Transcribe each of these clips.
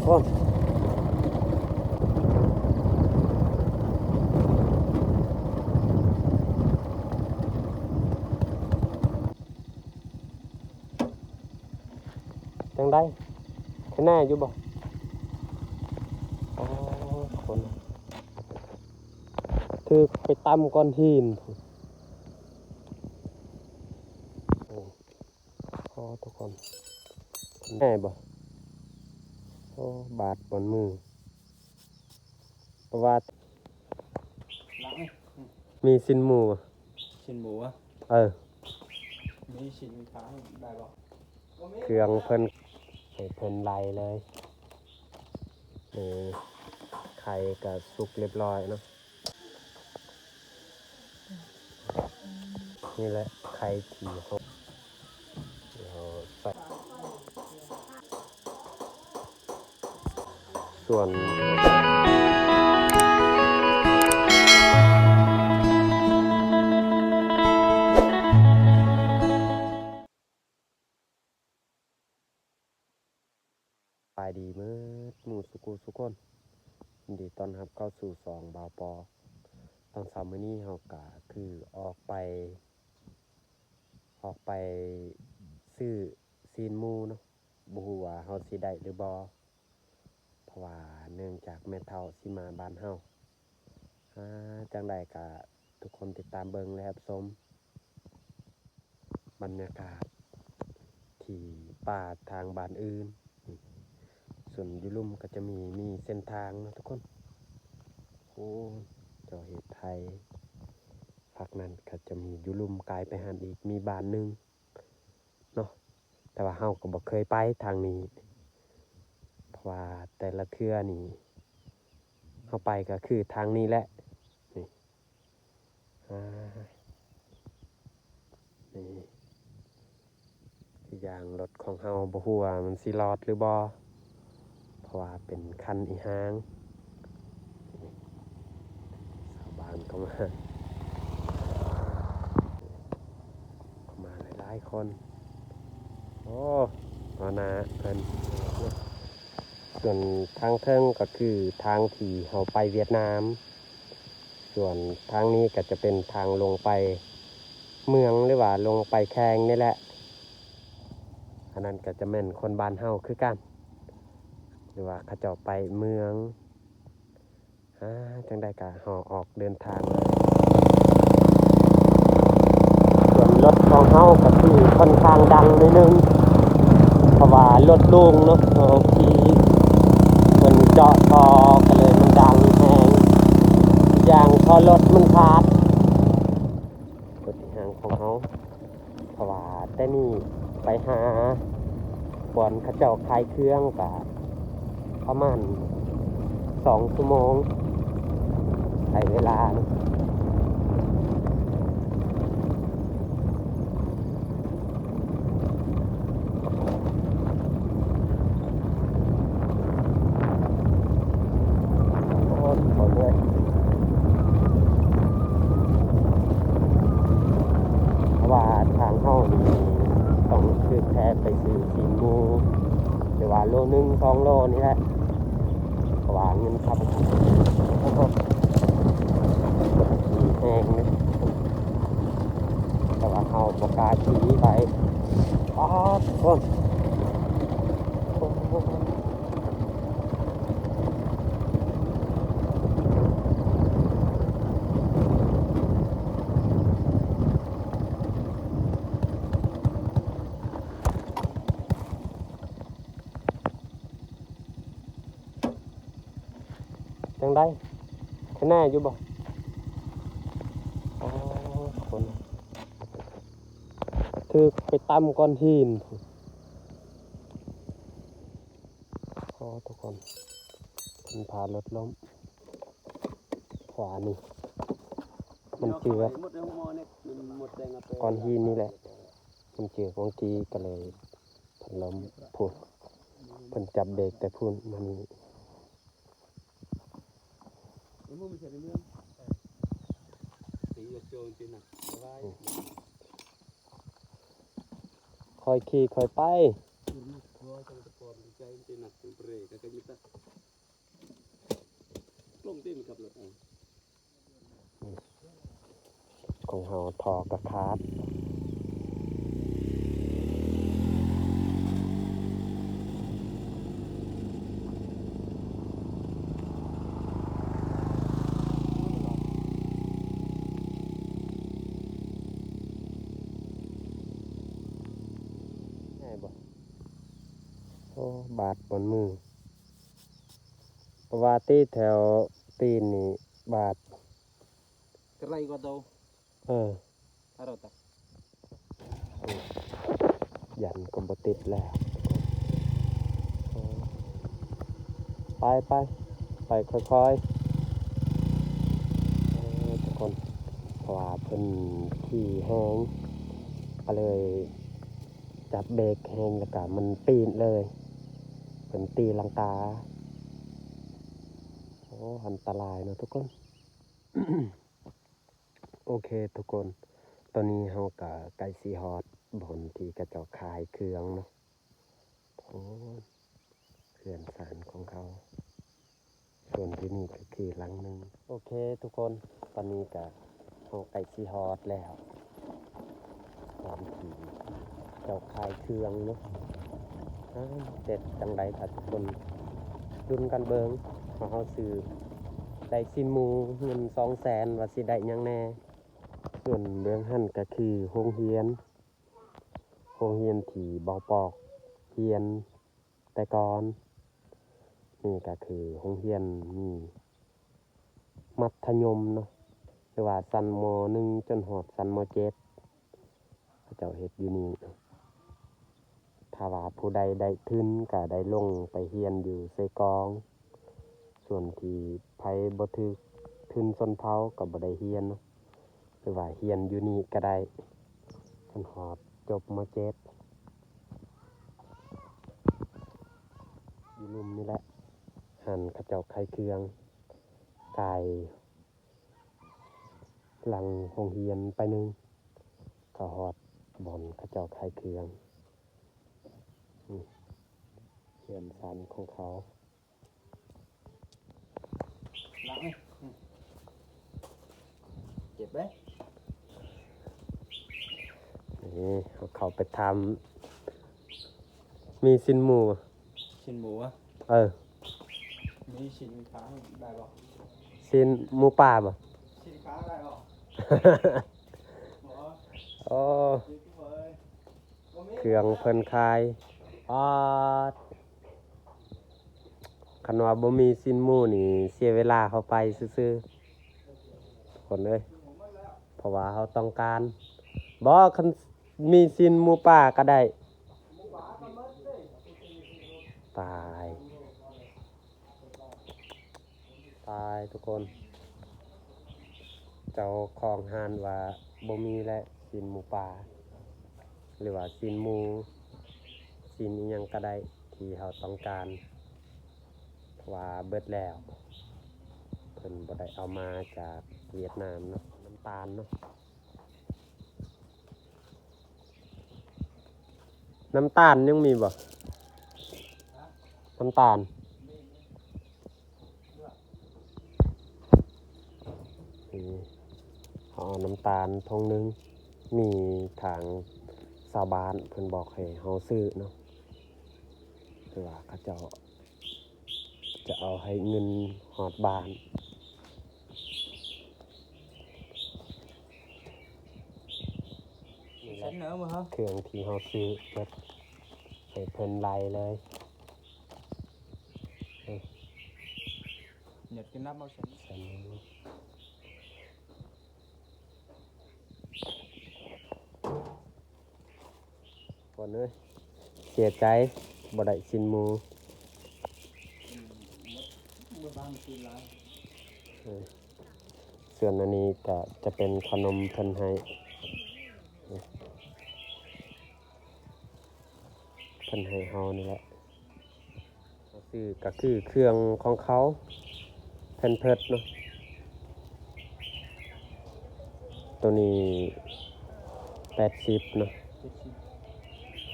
คนจังได้แค่แน่อยู่บ่อ๋อคนคือไปตำก้อนหินโอ้พอทุกคนแน่บ่โอ้บาดบนมือเพราะว่ามีสินหมูบ่ชิ้นหมูอะมีชิ้นค้างได้บ่เครื่องเพิ่นให้เพิ่นไล่เลยไข่ก็สุกเรียบร้อยเนาะนี่แหละไข่ที่เขาใส่ส่วนปลายดีมืดหมู่สุกุสุกคนยินดีต้อนรับเข้าสู่สองบาวปอตอนเช้ามื้อนี้เฮาก็คือออกไปซื้อซีนหมูเนาะบ่ฮู้ว่าเฮาสิได้หรือบ่เพราะว่าเนื่องจากแม่เฒ่าสิมาบ้านเฮาจังใดก็ทุกคนติดตามเบิ่งและรับชมบรรยากาศที่ป่าทางบ้านอื่นส่วนอยู่ลุ่มก็จะมีเส้นทางนะทุกคนโอ้เจ้าเห็ดไทยภาคนั้นก็จะมีอยู่ลุ่มกลายไปหันอีกมีบ้านหนึงเนาะแต่ว่าเฮาก็บ่เคยไปทางนี้เพราะว่าแต่ละเทื่อนี่เฮาไปก็คือทางนี้แหละนี่นี่อย่างรถของเฮาบ่ฮู้ว่ามันสิรอดหรือบ่เพราะว่าเป็นคันอีหางชาวบ้านก็มาหลายๆคนโอ้มานะเพิ่นส่วนทางเทิงก็คือทางที่เฮาไปเวียดนามส่วนทางนี้ก็จะเป็นทางลงไปเมืองหรือว่าลงไปแข่งนี่แหละอันนั้นก็จะแม่นคนบ้านเฮาคือกันหรือว่าเขาเจ้าไปเมืองจังได้ก็ห่อออกเดินทางเลยส่วนรถของเฮาก็คือค่อนข้างดังนิดนึงเพราะว่ารถลุงเนาะขี่มันเจาะต่อกันเลยมันดังแฮงอย่างพอรถมันขาดรถที่ห่างของเฮาเพราะว่าแต่นี่ไปหาบอนเขาเจ้าขายเครื่องก็ประมาณ2 ชั่วโมงใช้เวลาเนาะต้องซื้อแพไปซื้อซีนหมูหรือว่าโลนึง2 โลนี่แหละเพราะว่าเงินทำมีแห้งนะแต่ว่าเขาประกาศชี้ไปคนจังได้แค่แน่อยู่บ่คนคือไปตำก้อนหินทุกคนมันพารถล้มขวานี่มันเจือกก้อนหินนี่แหละมันเจือกบางทีก็เลยพันล้มพูดเพิ่นจับเบรกแต่พูดมันคอยขี่คอยไป cái gì ta lông tim gặp lực à ของเฮาทอกระคาดง่ายบ่โอ้บาดบนมือเพราะว่าตีแถวตีนนี่บาด kerai kau tahu เออ ada tak ยันก็บ่ติดแล้วไปไปไปค่อยๆทุกคนเพราะว่าเพิ่นขี่แห้งก็เลยจับเบรกแห้งแล้วก็มันปีนเลยเพิ่นตีลังกาโอ้อันตรายเนาะทุกคน โอเคทุกคนตอนนี้เฮาก็ใกล้สิฮอดบ่อนที่กระเจ้าขายเครื่องเนาะโอ้เขื่อนสารของเขาส่วนที่นี่ก็คือหลังหนึงโอเคทุกคนตอนนี้ก็เฮาใกล้สิฮอดแล้วตอนที่เจ้าขายเครื่องเนาะเสร็จจังไดถ้าทุกคนดุนกันเบิงว่าเฮาซื้อได้ซินหมูเงิน200,000ว่าสิได้หยังแน่ส่วนเบื้องหั่นก็คือโรงเรียนที่เบาปอกเรียนแต่ก่อนนี่ก็คือโรงเรียนมีมัธยมเนาะหรือว่าชั้นม.1 จนฮอดชั้นม.7เขาเจ้าเฮ็ดอยู่นี่ถ้าว่าผู้ใดได้ทุนก็ได้ลงไปเรียนอยู่ไสกอง ส่วนที่ไผบ่ถึกทุนชนเผ่าก็บ่ได้เรียนเนาะหรือว่าเรียนอยู่นี่ก็ได้จนฮอดจบม.7อยู่ลุมนี่แหละหันเขาเจ้าขายเครื่องกายหลังโรงเรียนไปหนึงก็ฮอดบ่อนเขาเจ้าขายเครื่องเขื่อนสันของเขา lặng đi chẹp đấy นี่เขาไปทำมีซินหมู xin bố á เออ มีxin khá đại bỏ ซินหมูป่าบ่ xin khá đại bỏ โอ้ tuyệt vời เครื่องเพิ่นขายคันว่าบ่มีซินหมูนี่เสียเวลาเขาไปซื่อๆคนเอ้ยเพราะว่าเขาต้องการบ่คันมีซินหมูป่าก็ได้ตายทุกคน เจ้าของห้านว่าบ่มีและซินหมูป่าหรือว่าซินหมูซินอีหยังก็ได้ที่เขาต้องการว่าเบิดแล้วเพิ่นบ่ได้เอามาจากเวียดนามเนาะน้ำตาลเนาะน้ำตาลยังมีบ่น้ำตาลนี่เอาน้ำตาลทงนึงมีทางชาวบ้านเพิ่นบอกให้เฮาซื้อเนาะคือว่าเขาเจ้าจะเอาให้เงินฮอดบ้าน sánh nữa mà hả เครื่องที่เฮาซื้อเบิดให้เพิ่นไล่เลย nhật cái nắp bao sánh ใส่มือคนเอ้ยเสียใจบ่ได้ซินหมู mua ban xin lại ส่วนอันนี้ก็จะเป็นขนมเพิ่นให้เพิ่นให้เฮานี่แหละซื้อก็คือเครื่องของเขาเพิ่นเพิดเนาะตัวนี้80เนาะ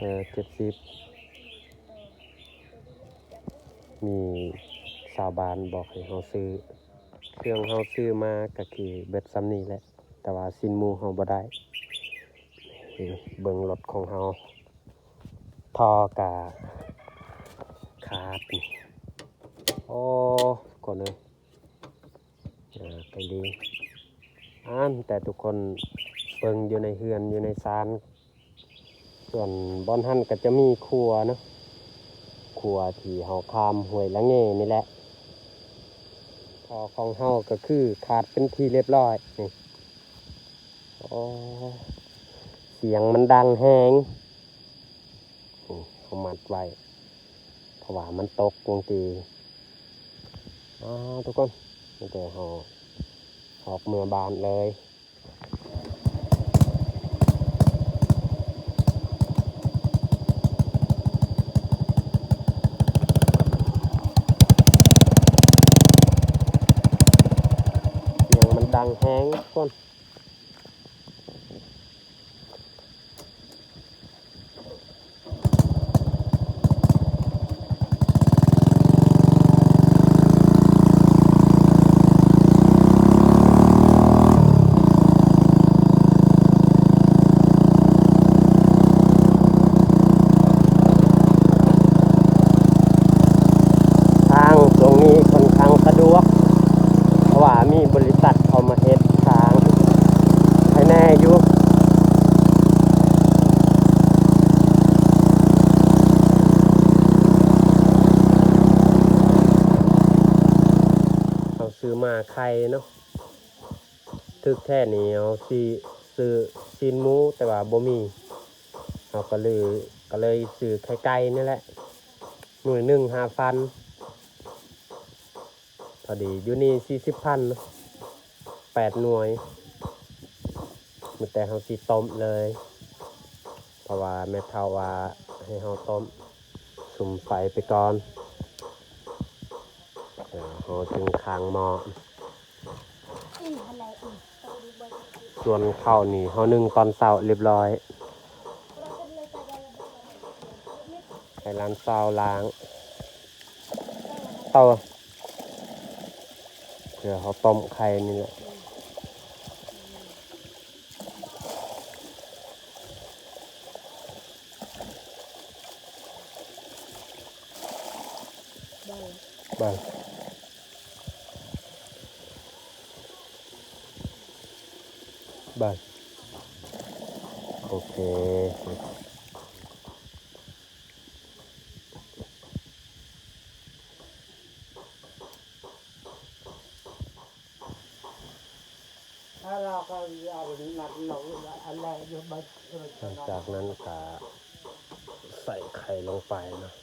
70 70 มีชาวบ้านบอกให้เฮาซื้อเครื่องเฮาซื้อมาก็คือเบิดซ้ำนี้แหละแต่ว่าสินหมู่เฮาบ่ได้นี่เบิ่งรถของเฮาท่อกะขาดนี่โอ้ก่อนเลยไปดีแต่ทุกคนเบิ่งอยู่ในเฮือนอยู่ในศาลส่วนบอนหั่นก็จะมีครัวเนาะครัวที่เฮาข้ามห้วยละเงนี่แหละพอของเฮาก็คือขาดเป็นที่เรียบร้อยนี่โอ้เสียงมันดังแฮงนี่เขามัดไว้เพราะว่ามันตกวงตีทุกคนนี่แต่เฮาออกเมืองบานเลยดังแห้งก้นทางตรงนี้ค่อนข้างสะดวกเพราะว่ามีบริษัทเขามาเฮ็ดทางให้แน่อยู่เอาซื้อมาไข่เนาะทึกแค่นี้เอาซื้อซีนหมูแต่ว่าบ่มีเราก็เลยซื้อไข่ไก่นี่แหละหน่วย1 5,000พอดีอยู่นี่40,000 8 หน่วยมีแต่เฮาสิต้มเลยเพราะว่าแม่เฒ่าว่าให้เฮาต้มสุมไฟไปก่อนเฮาจึงค้างหม้อส่วนข้าวนี่เฮานึ่งตอนเช้าเรียบร้อยให้ร้านเช้าล้างเตาเพื่อเขาต้มไข่นี่แหละบ้างโอเคถ้าเราก็เอาไปหนักหนกอะไรอยู่บ้าน หลังจากนั้นก็ใส่ไข่ลงไปเนาะ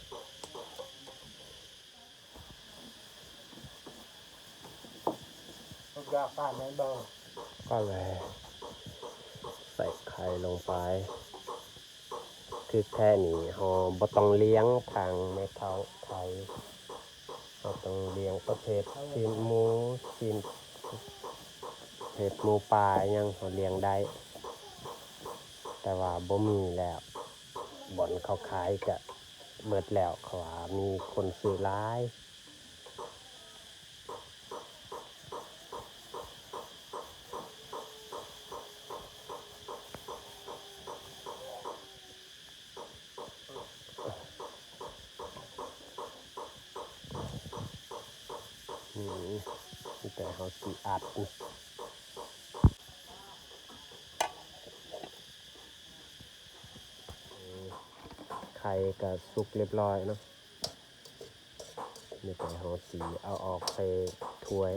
ทุกอย่างผ่านในเบอร์ ก็เลยใส่ไข่ลงไปคือแค่นี้เราบ่ต้องเลี้ยงทางแม่เฒ่าไข่เราต้องเลี้ยงประเภทซีนหมูซีนเห็ดหมูปลายังเขาเลี้ยงได้แต่ว่าบ่มีแล้วบ่อนเขาขายก็เบิดแล้วเขาว่ามีคนซื้อหลายแต่เขาสิอัดไข่ก็สุกเรียบร้อยเนาะนี่แต่เขาสีเอาออกใส่ถ้วย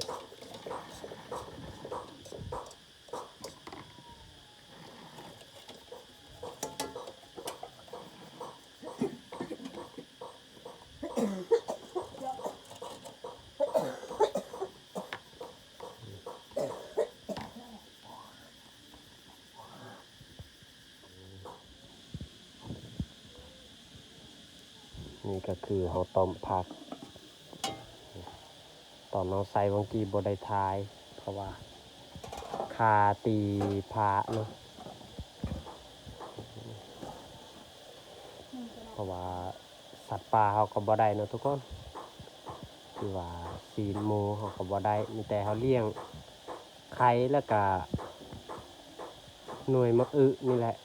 นี่ก็คือเขาต้มผักตอนเราใส่บางทีบดได้ทายเพราะว่าคาตีพระเนาะเพราะว่าสัตว์ป่าเขาก็บ่ได้เนาะทุกคน ที่ว่าซีนหมูเขาก็บ่ได้มีแต่เขาเลี้ยงไข่แล้วก็หน่วยมักอึนี่แหละ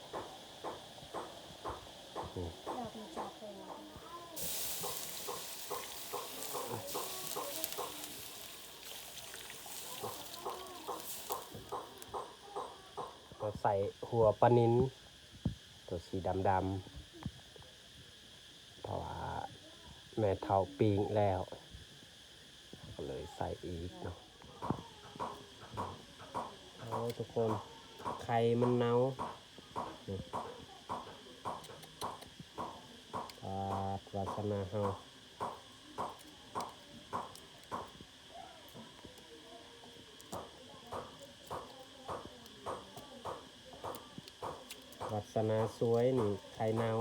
เราใส่หัวปลานิลตัวสีดำเพราะว่าแม่เท่าปีงแล้วก็เลยใส่อีกเนาะเอาทุกคนไข่มันเน่าปาดวาสนาเฮาวาสนาสวยนี่ไข่เน่า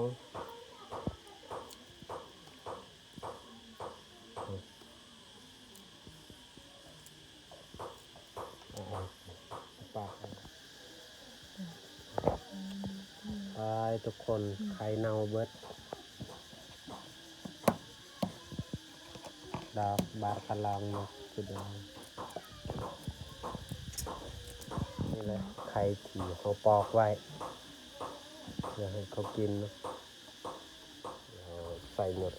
ปากไปทุกคนไข่เน่าเบิดดอกบาร์กะลองเนาะสุดยอดนี่แหละไข่ที่เขาปอกไว้เพื่อให้เขากินเนาะใส่หมด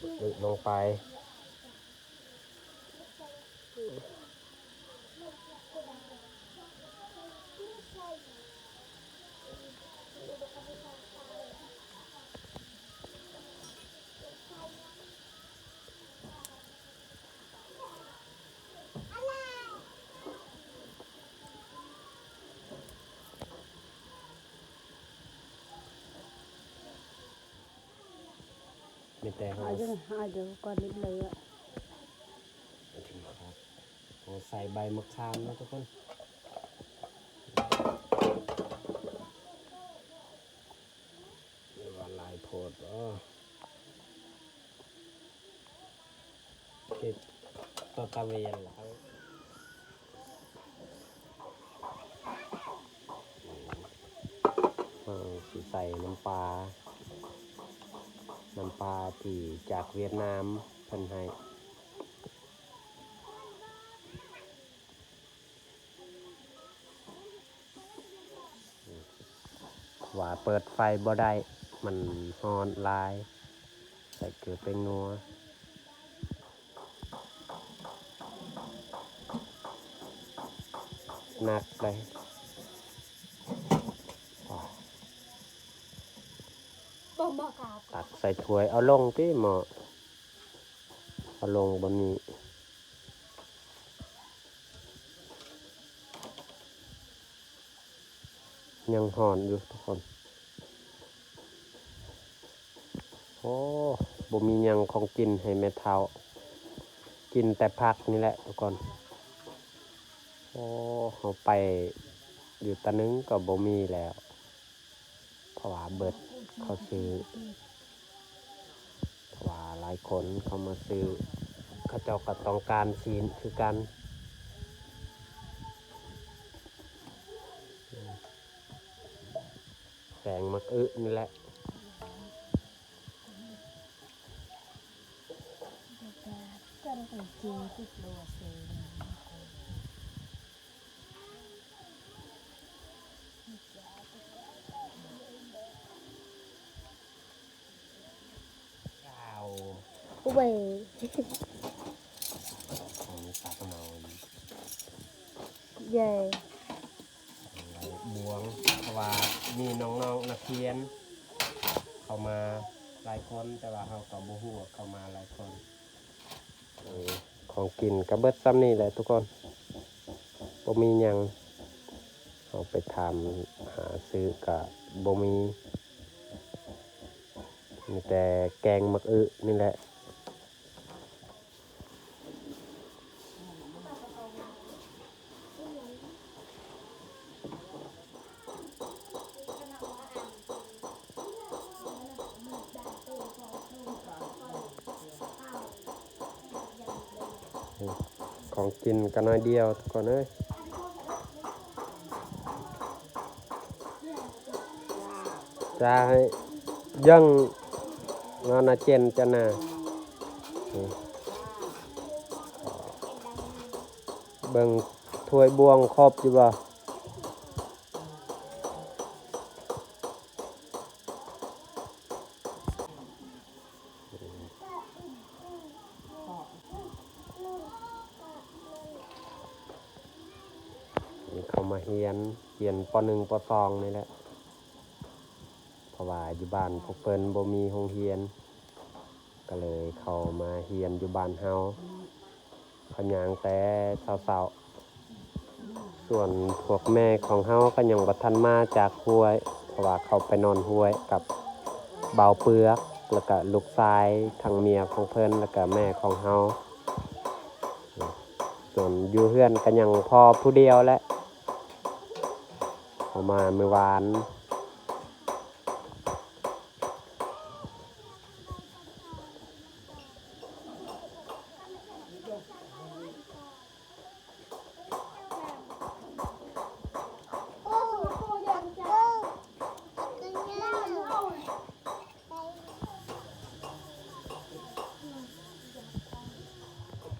ลงไปมีแต่เขา Aduh, còn đến lửa. ใส่ใบมะขามนะทุกคนนี่ว่าลายโพดติดตัวตะเวียนแล้วสิใส่น้ำปลาที่จากเวียดนามเพิ่นให้ว่าเปิดไฟบ่ได้มันฮอนลายใส่เกลือเป็นนัวหนักเลย ตักใส่ถ้วยเอาลงที่หม้อเอาลงบนนี้ยังหอนอยู่ทุกคนโอ้บ่มียังของกินให้แม่เฒ่ากินแต่ผักนี่แหละทุกคนโอ้เอาไปอยู่ตะนึงก็บ่มีแล้วเพราะว่าเบิดเขาซื้อเพราะว่าหลายคนเขามาซื้อเขาเจ้าก็ต้องการซีนคือกันแสงมักอึนี่แหละUi, ของตักเมา về. บวงเพราะว่ามีน้องๆนักเรียนเข้ามาหลายคนแต่ว่าเขาก็บ่ฮู้ว่าเข้ามาหลายคนของกินก็เบิดซ้ำนี่แหละทุกคนบ่มีหยังเอาไปทำหาซื้อก็บ่มีแต่แกงมักอึนี่แหละของกินกันน้อยเดียวทุกคนเอ้ยจะให้ยังงานอาเจนจะน่ะ เบิ่งถ้วยบวงครบอยู่บ่เขามาเฮียนป .1 ป .2 นี่แหละเพราะว่าอยู่บ้านพวกเพิ่นบ่มีโรงเรียนก็เลยเข้ามาเฮียนอยู่บ้านเฮาเขาย่างแต่เช้าๆส่วนพวกแม่ของเฮาก็ยังบ่ทันมาจากห้วยเพราะว่าเขาไปนอนห้วยกับบ่าวเปลือกแล้วก็ลูกชายทั้งเมียของเพิ่นแล้วก็แม่ของเฮาส่วนอยู่เฮือนก็ยังพอผู้เดียวแหละเขามาเมื่อวาน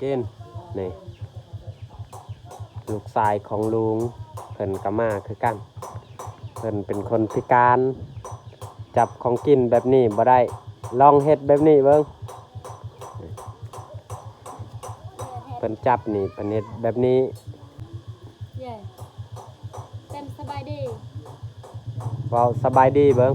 กินนี่ลูกชายของลุงเพิ่นก็มาคือกันเพิ่นเป็นคนพิการจับของกินแบบนี้บ่ได้ลองเฮ็ดแบบนี้เบิ่งเพิ่นจับนี่เพิ่นเฮ็ดแบบนี้ เย่เต็มสบายดี เว้าสบายดีเบิ่ง